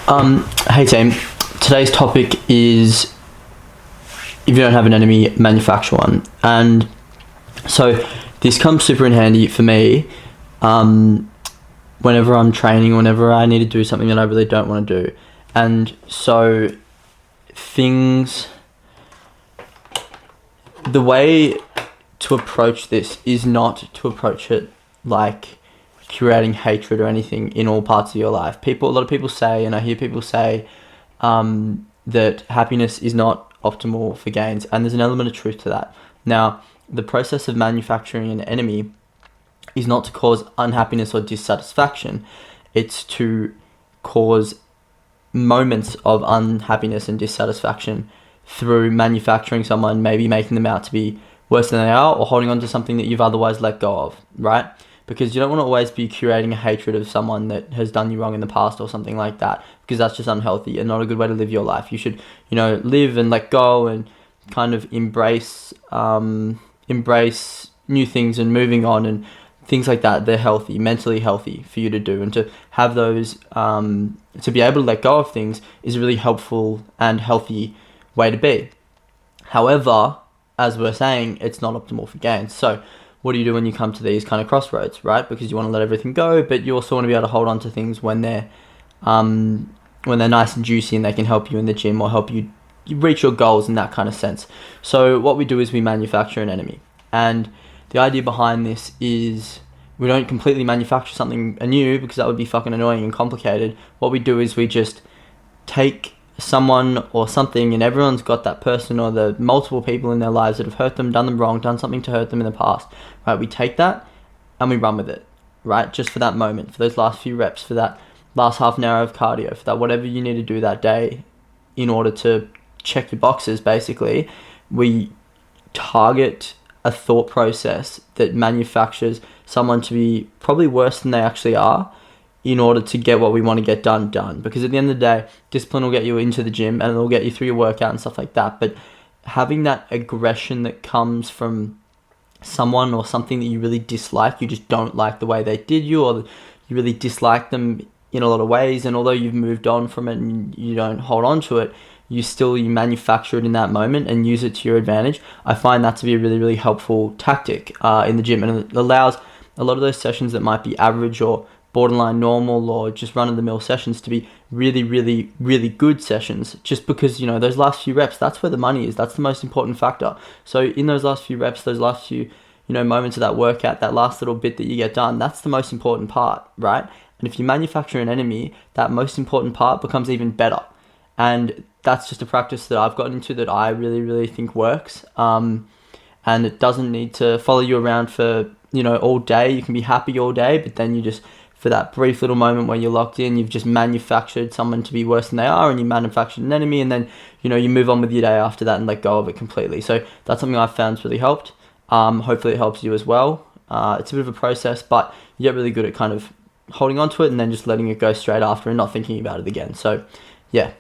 Hey team, today's topic is if you don't have an enemy, manufacture one. And so this comes super in handy for me whenever I'm training, whenever I need to do something that I really don't want to do. And so the way to approach this is not to approach it like curating hatred or anything in all parts of your life. A lot of people say, and I hear people say, that happiness is not optimal for gains, and there's an element of truth to that. Now, the process of manufacturing an enemy is not to cause unhappiness or dissatisfaction. It's to cause moments of unhappiness and dissatisfaction through manufacturing someone, maybe making them out to be worse than they are, or holding on to something that you've otherwise let go of, right? Because you don't want to always be curating a hatred of someone that has done you wrong in the past or something like that, because that's just unhealthy and not a good way to live your life. You should, live and let go and kind of embrace new things and moving on and things like that. They're healthy, mentally healthy for you to do, and to have those, to be able to let go of things is a really helpful and healthy way to be. However, as we're saying, it's not optimal for gains. So what do you do when you come to these kind of crossroads, right? Because you want to let everything go, but you also want to be able to hold on to things when they're nice and juicy and they can help you in the gym or help you reach your goals in that kind of sense. So what we do is we manufacture an enemy. And the idea behind this is we don't completely manufacture something anew, because that would be fucking annoying and complicated. What we do is we just take someone or something, and everyone's got that person or the multiple people in their lives that have hurt them, done them wrong, done something to hurt them in the past, right? We take that and we run with it, right? Just for that moment, for those last few reps, for that last half an hour of cardio, for that whatever you need to do that day in order to check your boxes. Basically, we target a thought process that manufactures someone to be probably worse than they actually are, in order to get what we want to get done. Because at the end of the day, discipline will get you into the gym and it'll get you through your workout and stuff like that. But having that aggression that comes from someone or something that you really dislike, you just don't like the way they did you, or you really dislike them in a lot of ways, and although you've moved on from it and you don't hold on to it, you manufacture it in that moment and use it to your advantage. I find that to be a really, really helpful tactic in the gym, and it allows a lot of those sessions that might be average or borderline normal or just run-of-the-mill sessions to be really, really, really good sessions, just because, those last few reps, that's where the money is. That's the most important factor. So in those last few reps, those last few, moments of that workout, that last little bit that you get done, that's the most important part, right? And if you manufacture an enemy, that most important part becomes even better. And that's just a practice that I've gotten into that I really, really think works. And it doesn't need to follow you around for, all day. You can be happy all day, but then you just, for that brief little moment where you're locked in, you've just manufactured someone to be worse than they are, and you manufactured an enemy, and then, you move on with your day after that and let go of it completely. So that's something I've found's really helped. Hopefully it helps you as well. It's a bit of a process, but you get really good at kind of holding on to it and then just letting it go straight after and not thinking about it again. So yeah,